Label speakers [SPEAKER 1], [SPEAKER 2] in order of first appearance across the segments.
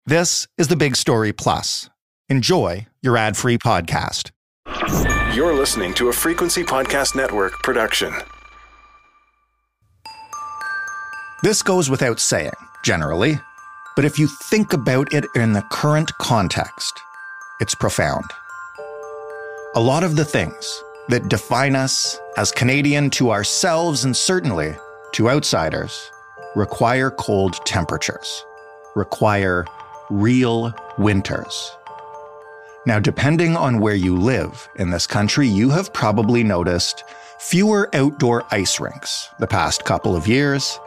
[SPEAKER 1] This is the Big Story Plus. Enjoy your ad-free podcast.
[SPEAKER 2] You're listening to a Frequency Podcast Network production.
[SPEAKER 1] This goes without saying, generally, but if you think about it in the current context, it's profound. A lot of the things that define us as Canadian to ourselves and certainly to outsiders require cold temperatures, require real winters. Now, depending on where you live in this country, you have probably noticed fewer outdoor ice rinks the past couple of years,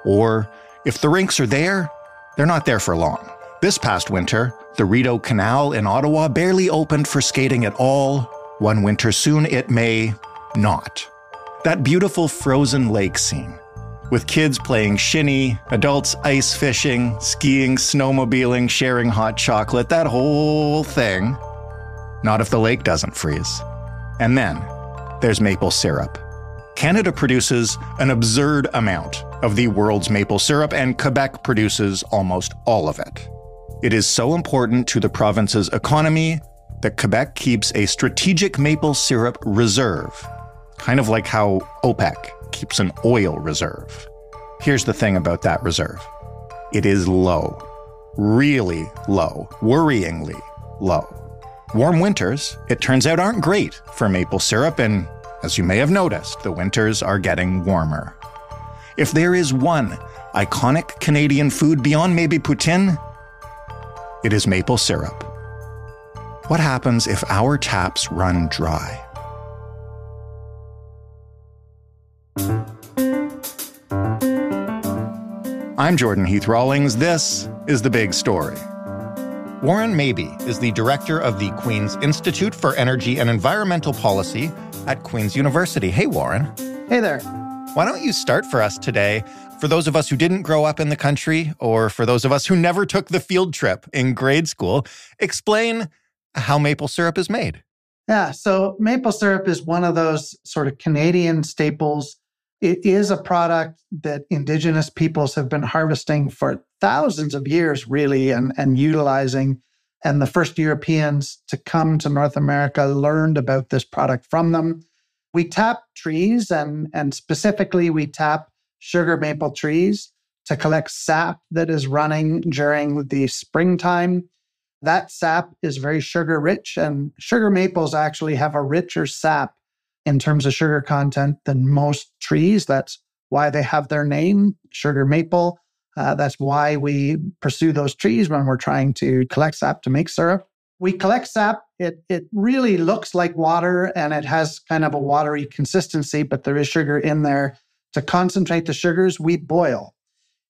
[SPEAKER 1] or if the rinks are there, they're not there for long. This past winter, the Rideau Canal in Ottawa barely opened for skating at all. One winter soon, it may not. That beautiful frozen lake scene, with kids playing shinny, adults ice fishing, skiing, snowmobiling, sharing hot chocolate, that whole thing. Not if the lake doesn't freeze. And then there's maple syrup. Canada produces an absurd amount of the world's maple syrup, and Quebec produces almost all of it. It is so important to the province's economy that Quebec keeps a strategic maple syrup reserve, kind of like how OPEC keeps an oil reserve. Here's the thing about that reserve. It is low, really low, worryingly low. Warm winters, it turns out, aren't great for maple syrup, and as you may have noticed, the winters are getting warmer. If there is one iconic Canadian food beyond maybe poutine, it is maple syrup. What happens if our taps run dry? I'm Jordan Heath Rawlings. This is The Big Story. Warren Mabee is the director of the Queen's Institute for Energy and Environmental Policy at Queen's University. Hey, Warren.
[SPEAKER 3] Hey there.
[SPEAKER 1] Why don't you start for us today, for those of us who didn't grow up in the country, or for those of us who never took the field trip in grade school, explain how maple syrup is made.
[SPEAKER 3] Yeah, so maple syrup is one of those sort of Canadian staples. It is a product that Indigenous peoples have been harvesting for thousands of years, really, and utilizing. And the first Europeans to come to North America learned about this product from them. We tap trees, and specifically we tap sugar maple trees to collect sap that is running during the springtime. That sap is very sugar rich, and sugar maples actually have a richer sap in terms of sugar content than most trees. That's why they have their name, sugar maple. That's why we pursue those trees when we're trying to collect sap to make syrup. We collect sap. It really looks like water, and it has kind of a watery consistency, but there is sugar in there. To concentrate the sugars, we boil.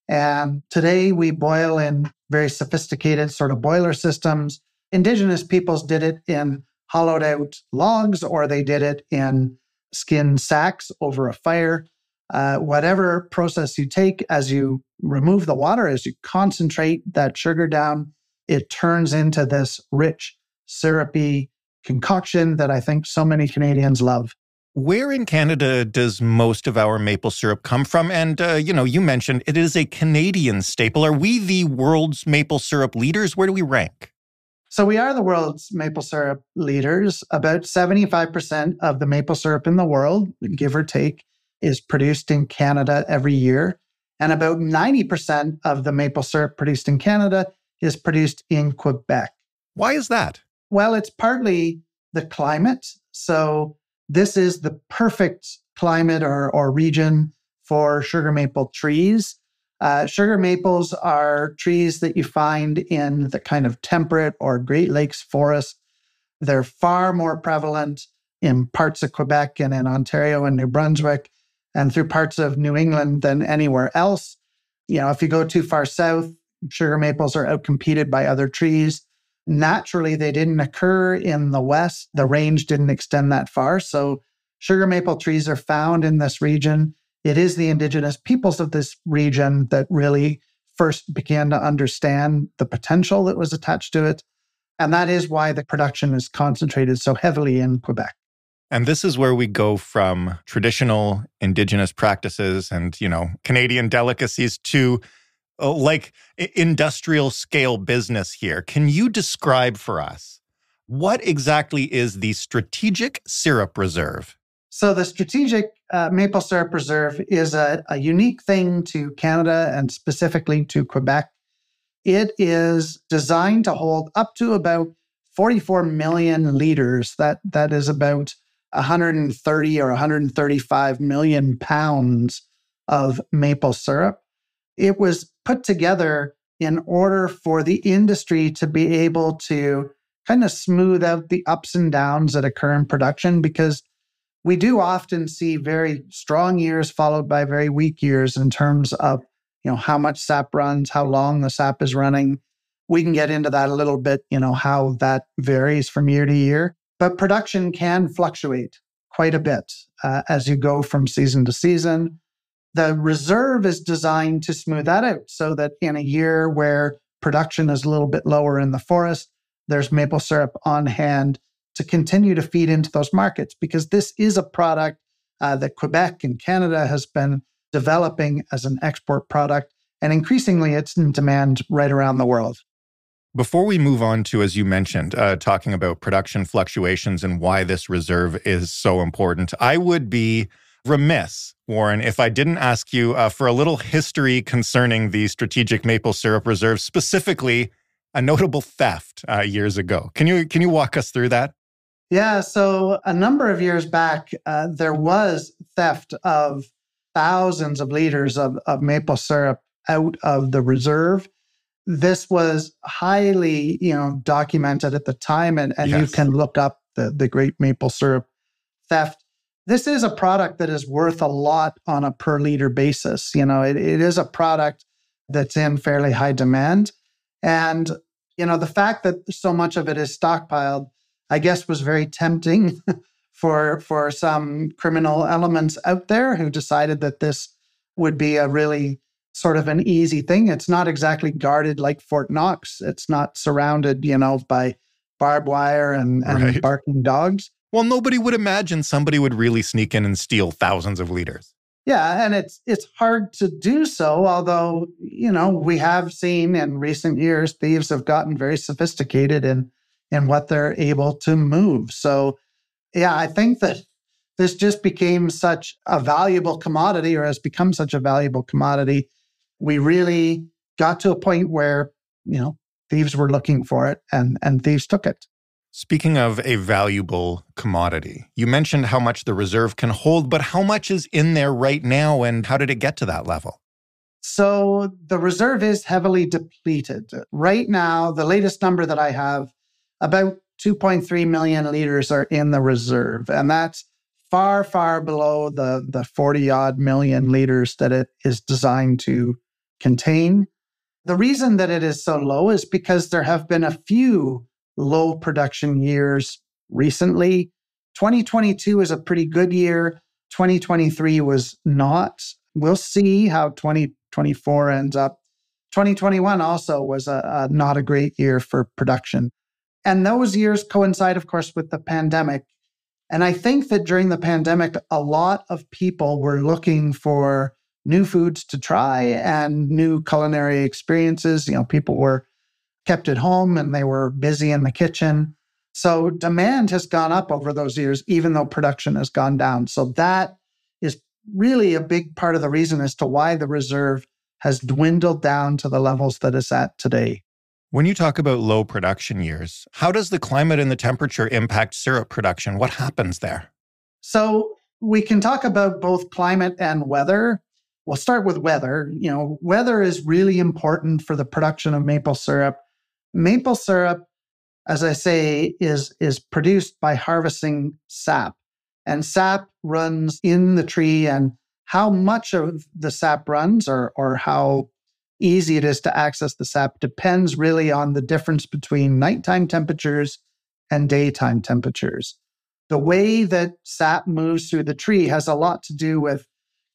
[SPEAKER 3] And today we boil in very sophisticated sort of boiler systems. Indigenous peoples did it in hollowed out logs, or they did it in skin sacks over a fire. Whatever process you take, as you remove the water, as you concentrate that sugar down, it turns into this rich, syrupy concoction that I think so many Canadians love.
[SPEAKER 1] Where in Canada does most of our maple syrup come from? And, you mentioned it is a Canadian staple. Are we the world's maple syrup leaders? Where do we rank?
[SPEAKER 3] So we are the world's maple syrup leaders. About 75% of the maple syrup in the world, give or take, is produced in Canada every year. And about 90% of the maple syrup produced in Canada is produced in Quebec.
[SPEAKER 1] Why is that?
[SPEAKER 3] Well, it's partly the climate. So this is the perfect climate or region for sugar maple trees. Sugar maples are trees that you find in the kind of temperate or Great Lakes forest. They're far more prevalent in parts of Quebec and in Ontario and New Brunswick and through parts of New England than anywhere else. If you go too far south, sugar maples are outcompeted by other trees. Naturally, they didn't occur in the West. The range didn't extend that far. So sugar maple trees are found in this region. It is the Indigenous peoples of this region that really first began to understand the potential that was attached to it. And that is why the production is concentrated so heavily in Quebec.
[SPEAKER 1] And this is where we go from traditional Indigenous practices and, Canadian delicacies to like industrial scale business here. Can you describe for us what exactly is the strategic syrup reserve?
[SPEAKER 3] So the strategic maple syrup reserve is a unique thing to Canada and specifically to Quebec. It is designed to hold up to about 44 million liters. That is about 130 or 135 million pounds of maple syrup. It was put together in order for the industry to be able to kind of smooth out the ups and downs that occur in production, because we do often see very strong years followed by very weak years in terms of, how much sap runs, how long the sap is running. We can get into that a little bit, how that varies from year to year. But production can fluctuate quite a bit as you go from season to season. The reserve is designed to smooth that out so that in a year where production is a little bit lower in the forest, there's maple syrup on hand to continue to feed into those markets, because this is a product that Quebec and Canada has been developing as an export product, and increasingly it's in demand right around the world.
[SPEAKER 1] Before we move on to, as you mentioned, talking about production fluctuations and why this reserve is so important, I would be remiss, Warren, if I didn't ask you for a little history concerning the strategic maple syrup reserve, specifically a notable theft years ago. Can you walk us through that?
[SPEAKER 3] Yeah, so a number of years back, there was theft of thousands of liters of maple syrup out of the reserve. This was highly, documented at the time, and
[SPEAKER 1] Yes.
[SPEAKER 3] You can look up the great maple syrup theft. This is a product that is worth a lot on a per liter basis. It is a product that's in fairly high demand. And, the fact that so much of it is stockpiled, I guess, was very tempting for some criminal elements out there who decided that this would be a really sort of an easy thing. It's not exactly guarded like Fort Knox. It's not surrounded, by barbed wire and
[SPEAKER 1] Right.
[SPEAKER 3] barking dogs.
[SPEAKER 1] Well, nobody would imagine somebody would really sneak in and steal thousands of liters.
[SPEAKER 3] Yeah, and it's hard to do so, although, we have seen in recent years, thieves have gotten very sophisticated in what they're able to move. So, yeah, I think that this just became such a valuable commodity, or has become such a valuable commodity. We really got to a point where, thieves were looking for it and thieves took it.
[SPEAKER 1] Speaking of a valuable commodity, you mentioned how much the reserve can hold, but how much is in there right now and how did it get to that level?
[SPEAKER 3] So the reserve is heavily depleted. Right now, the latest number that I have, about 2.3 million liters are in the reserve. And that's far, far below the 40 odd million liters that it is designed to contain. The reason that it is so low is because there have been a few low production years recently. 2022 is a pretty good year. 2023 was not. We'll see how 2024 ends up. 2021 also was not a great year for production. And those years coincide, of course, with the pandemic. And I think that during the pandemic, a lot of people were looking for new foods to try and new culinary experiences. People were kept at home and they were busy in the kitchen. So demand has gone up over those years, even though production has gone down. So that is really a big part of the reason as to why the reserve has dwindled down to the levels that it's at today.
[SPEAKER 1] When you talk about low production years, how does the climate and the temperature impact syrup production? What happens there?
[SPEAKER 3] So we can talk about both climate and weather. We'll start with weather. Weather is really important for the production of maple syrup. Maple syrup, as I say, is produced by harvesting sap. And sap runs in the tree, and how much of the sap runs or how easy it is to access the sap depends really on the difference between nighttime temperatures and daytime temperatures. The way that sap moves through the tree has a lot to do with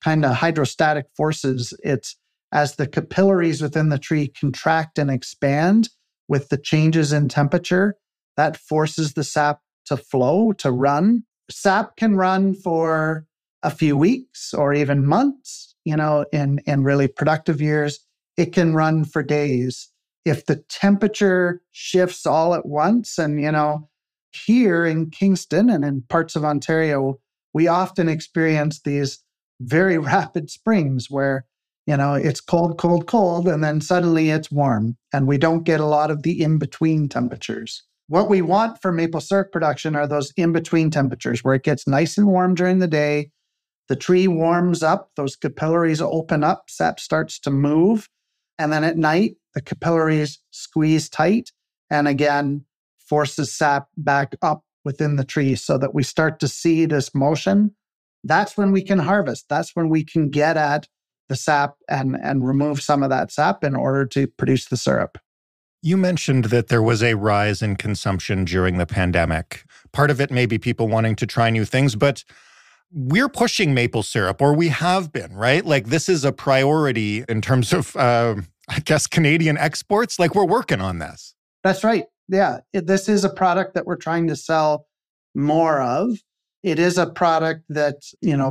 [SPEAKER 3] kind of hydrostatic forces. It's as the capillaries within the tree contract and expand with the changes in temperature, that forces the sap to flow, to run. Sap can run for a few weeks or even months, in really productive years. it can run for days. If the temperature shifts all at once, and, here in Kingston and in parts of Ontario, we often experience these very rapid springs where, it's cold, cold, cold, and then suddenly it's warm, and we don't get a lot of the in-between temperatures. What we want for maple syrup production are those in-between temperatures where it gets nice and warm during the day, the tree warms up, those capillaries open up, sap starts to move, and then at night, the capillaries squeeze tight, and again, forces sap back up within the tree so that we start to see this motion. That's when we can harvest. That's when we can get at the sap and remove some of that sap in order to produce the syrup.
[SPEAKER 1] You mentioned that there was a rise in consumption during the pandemic. Part of it may be people wanting to try new things, but we're pushing maple syrup, or we have been, right? Like, this is a priority in terms of, Canadian exports. Like, we're working on this.
[SPEAKER 3] That's right. Yeah. This is a product that we're trying to sell more of. It is a product that,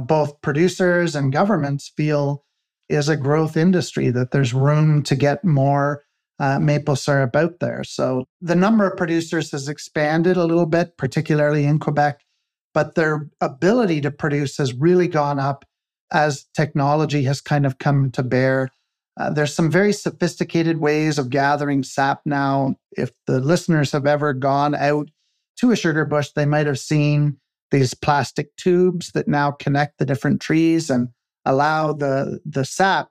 [SPEAKER 3] both producers and governments feel is a growth industry, that there's room to get more maple syrup out there. So the number of producers has expanded a little bit, particularly in Quebec, but their ability to produce has really gone up as technology has kind of come to bear. There's some very sophisticated ways of gathering sap now. If the listeners have ever gone out to a sugar bush, they might have seen these plastic tubes that now connect the different trees and allow the sap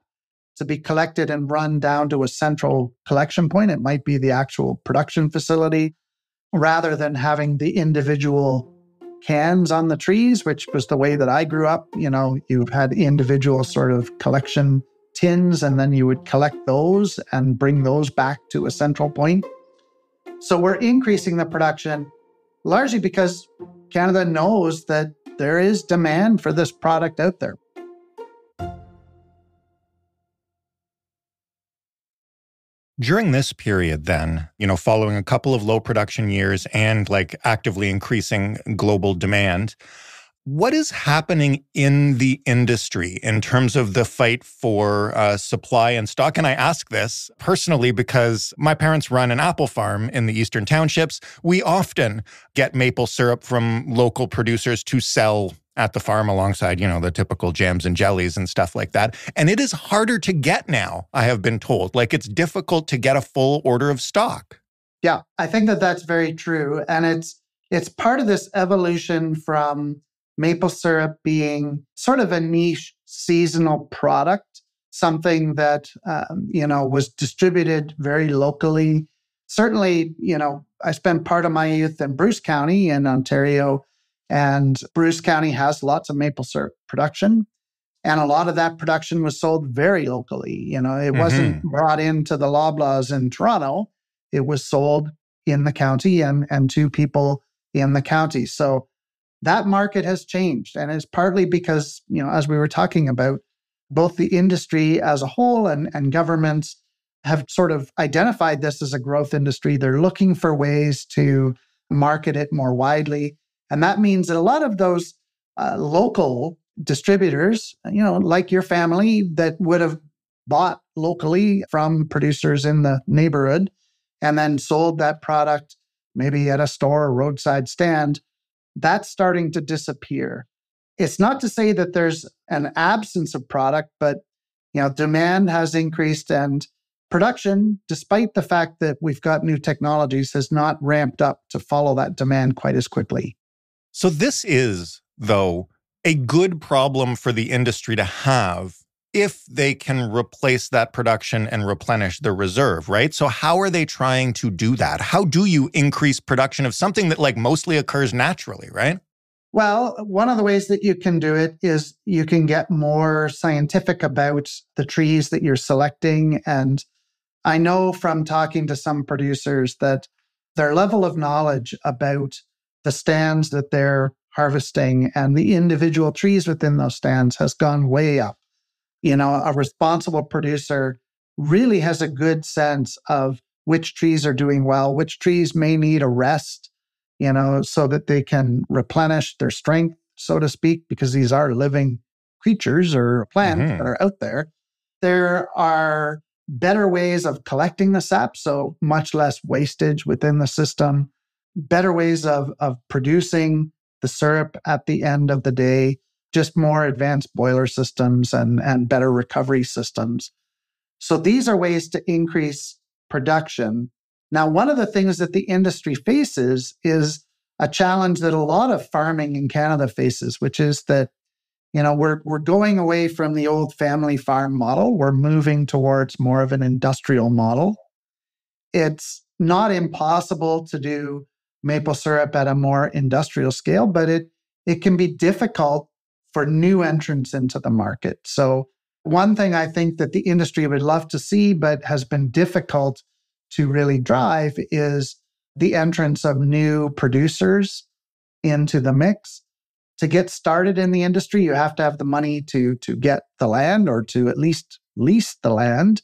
[SPEAKER 3] to be collected and run down to a central collection point. It might be the actual production facility, rather than having the individual cans on the trees, which was the way that I grew up. You had individual sort of collection tins, and then you would collect those and bring those back to a central point. So we're increasing the production largely because Canada knows that there is demand for this product out there.
[SPEAKER 1] During this period then, following a couple of low production years and actively increasing global demand, what is happening in the industry in terms of the fight for supply and stock? And I ask this personally because my parents run an apple farm in the Eastern Townships. We often get maple syrup from local producers to sell at the farm alongside, the typical jams and jellies and stuff like that. And it is harder to get now, I have been told. It's difficult to get a full order of stock.
[SPEAKER 3] Yeah, I think that that's very true. And it's part of this evolution from maple syrup being sort of a niche seasonal product, something that, was distributed very locally. Certainly, I spent part of my youth in Bruce County in Ontario, and Bruce County has lots of maple syrup production. And a lot of that production was sold very locally. It wasn't brought into the Loblaws in Toronto. It was sold in the county and to people in the county. So that market has changed. And it's partly because, as we were talking about, both the industry as a whole and governments have sort of identified this as a growth industry. They're looking for ways to market it more widely. And that means that a lot of those local distributors, like your family that would have bought locally from producers in the neighborhood and then sold that product maybe at a store or roadside stand, that's starting to disappear. It's not to say that there's an absence of product, but demand has increased and production, despite the fact that we've got new technologies, has not ramped up to follow that demand quite as quickly.
[SPEAKER 1] So this is, though, a good problem for the industry to have if they can replace that production and replenish the reserve, right? So how are they trying to do that? How do you increase production of something that mostly occurs naturally, right?
[SPEAKER 3] Well, one of the ways that you can do it is you can get more scientific about the trees that you're selecting. And I know from talking to some producers that their level of knowledge about the stands that they're harvesting and the individual trees within those stands has gone way up. A responsible producer really has a good sense of which trees are doing well, which trees may need a rest, so that they can replenish their strength, so to speak, because these are living creatures or plants that are out there. There are better ways of collecting the sap, so much less wastage within the system, better ways of producing the syrup at the end of the day, just more advanced boiler systems and better recovery systems. So these are ways to increase production. Now, one of the things that the industry faces is a challenge that a lot of farming in Canada faces, which is that, we're going away from the old family farm model. We're moving towards more of an industrial model. It's not impossible to do maple syrup at a more industrial scale, but it can be difficult for new entrants into the market. So one thing I think that the industry would love to see, but has been difficult to really drive, is the entrance of new producers into the mix. To get started in the industry, you have to have the money to get the land, or to at least lease the land.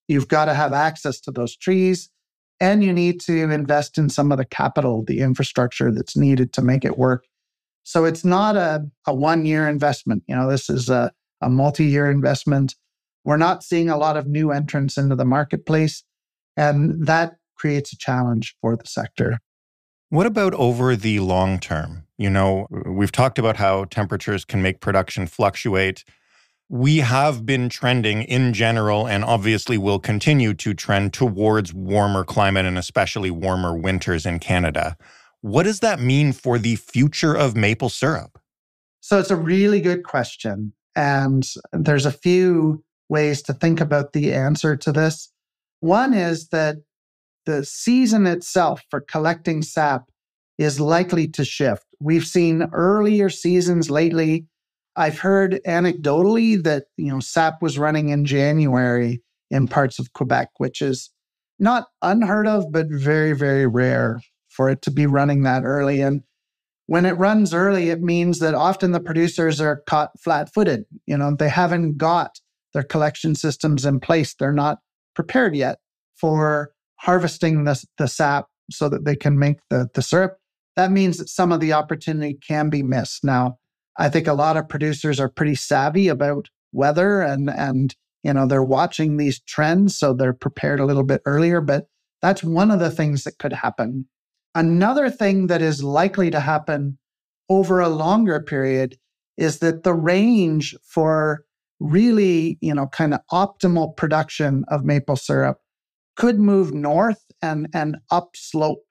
[SPEAKER 3] You've got to have access to those trees, and you need to invest in some of the capital, the infrastructure that's needed to make it work. So it's not a one-year investment. This is a multi-year investment. We're not seeing a lot of new entrants into the marketplace, and that creates a challenge for the sector.
[SPEAKER 1] What about over the long term? We've talked about how temperatures can make production fluctuate. We have been trending in general, and obviously will continue to trend towards warmer climate and especially warmer winters in Canada. What does that mean for the future of maple syrup?
[SPEAKER 3] So it's a really good question. And there's a few ways to think about the answer to this. One is that the season itself for collecting sap is likely to shift. We've seen earlier seasons lately. I've heard anecdotally that, sap was running in January in parts of Quebec, which is not unheard of, but very, very rare for it to be running that early. And when it runs early, it means that often the producers are caught flat-footed. They haven't got their collection systems in place. They're not prepared yet for harvesting the sap so that they can make the syrup. That means that some of the opportunity can be missed. Now, I think a lot of producers are pretty savvy about weather and they're watching these trends, so they're prepared a little bit earlier, but that's one of the things that could happen. Another thing that is likely to happen over a longer period is that the range for really, kind of optimal production of maple syrup could move north and up slope,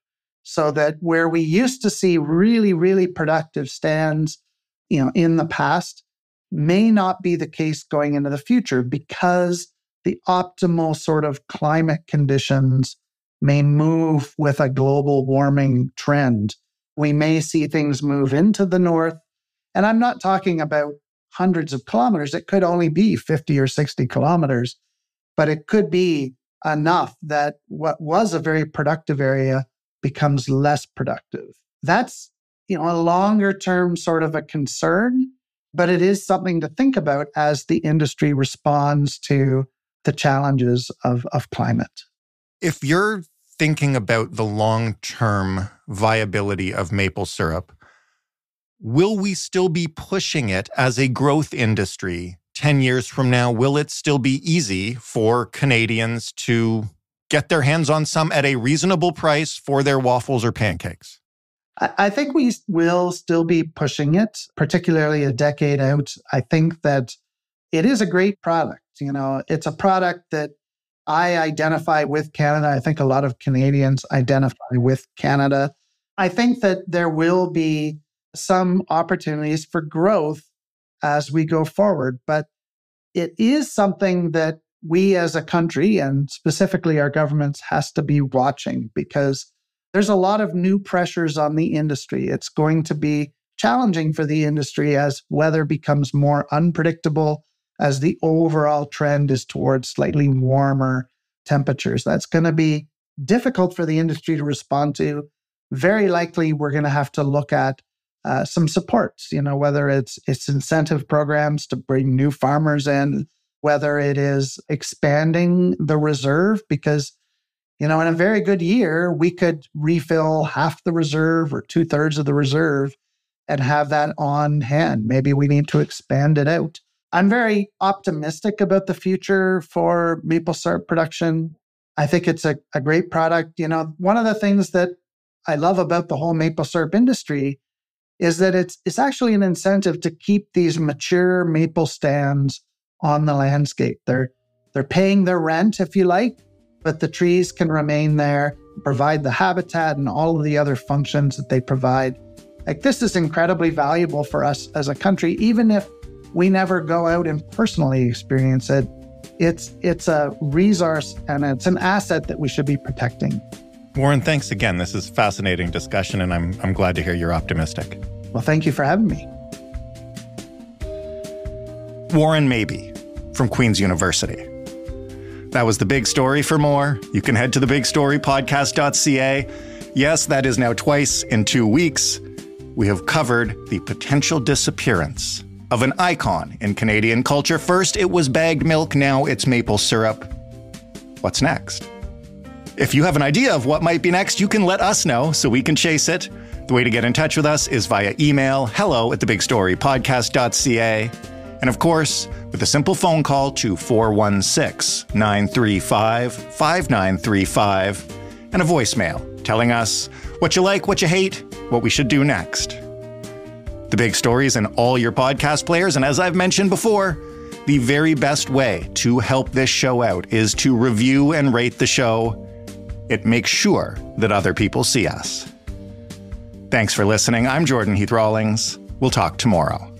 [SPEAKER 3] so that where we used to see really, really productive stands, in the past, may not be the case going into the future, because the optimal sort of climate conditions may move with a global warming trend. We may see things move into the north. And I'm not talking about hundreds of kilometers. It could only be 50 or 60 kilometers, but it could be enough that what was a very productive area becomes less productive. That's, a longer term sort of a concern, but it is something to think about as the industry responds to the challenges of climate.
[SPEAKER 1] If you're thinking about the long-term viability of maple syrup, will we still be pushing it as a growth industry 10 years from now? Will it still be easy for Canadians to get their hands on some at a reasonable price for their waffles or pancakes?
[SPEAKER 3] I think we will still be pushing it, particularly a decade out. I think that it is a great product. It's a product that I identify with Canada. I think a lot of Canadians identify with Canada. I think that there will be some opportunities for growth as we go forward, but it is something that we as a country, and specifically our governments, has to be watching, because there's a lot of new pressures on the industry. It's going to be challenging for the industry as weather becomes more unpredictable, as the overall trend is towards slightly warmer temperatures. That's going to be difficult for the industry to respond to. Very likely, we're going to have to look at some supports, whether it's incentive programs to bring new farmers in, whether it is expanding the reserve, because in a very good year, we could refill half the reserve or 2/3 of the reserve and have that on hand. Maybe we need to expand it out. I'm very optimistic about the future for maple syrup production. I think it's a great product. One of the things that I love about the whole maple syrup industry is that it's actually an incentive to keep these mature maple stands on the landscape. They're paying their rent, if you like, but the trees can remain there, provide the habitat and all of the other functions that they provide. Like, this is incredibly valuable for us as a country, even if we never go out and personally experience it. It's a resource and it's an asset that we should be protecting.
[SPEAKER 1] Warren, thanks again. This is fascinating discussion, and I'm glad to hear you're optimistic.
[SPEAKER 3] Well, thank you for having me.
[SPEAKER 1] Warren Mabee from Queen's University. That was The Big Story. For more, you can head to thebigstorypodcast.ca. Yes, that is now twice in 2 weeks. We have covered the potential disappearance of an icon in Canadian culture. First, it was bagged milk. Now it's maple syrup. What's next? If you have an idea of what might be next, you can let us know so we can chase it. The way to get in touch with us is via email, hello@thebigstorypodcast.ca. And of course, with a simple phone call to 416-935-5935 and a voicemail telling us what you like, what you hate, what we should do next. The Big Story is in all your podcast players, and as I've mentioned before, the very best way to help this show out is to review and rate the show. It makes sure that other people see us. Thanks for listening. I'm Jordan Heath Rawlings. We'll talk tomorrow.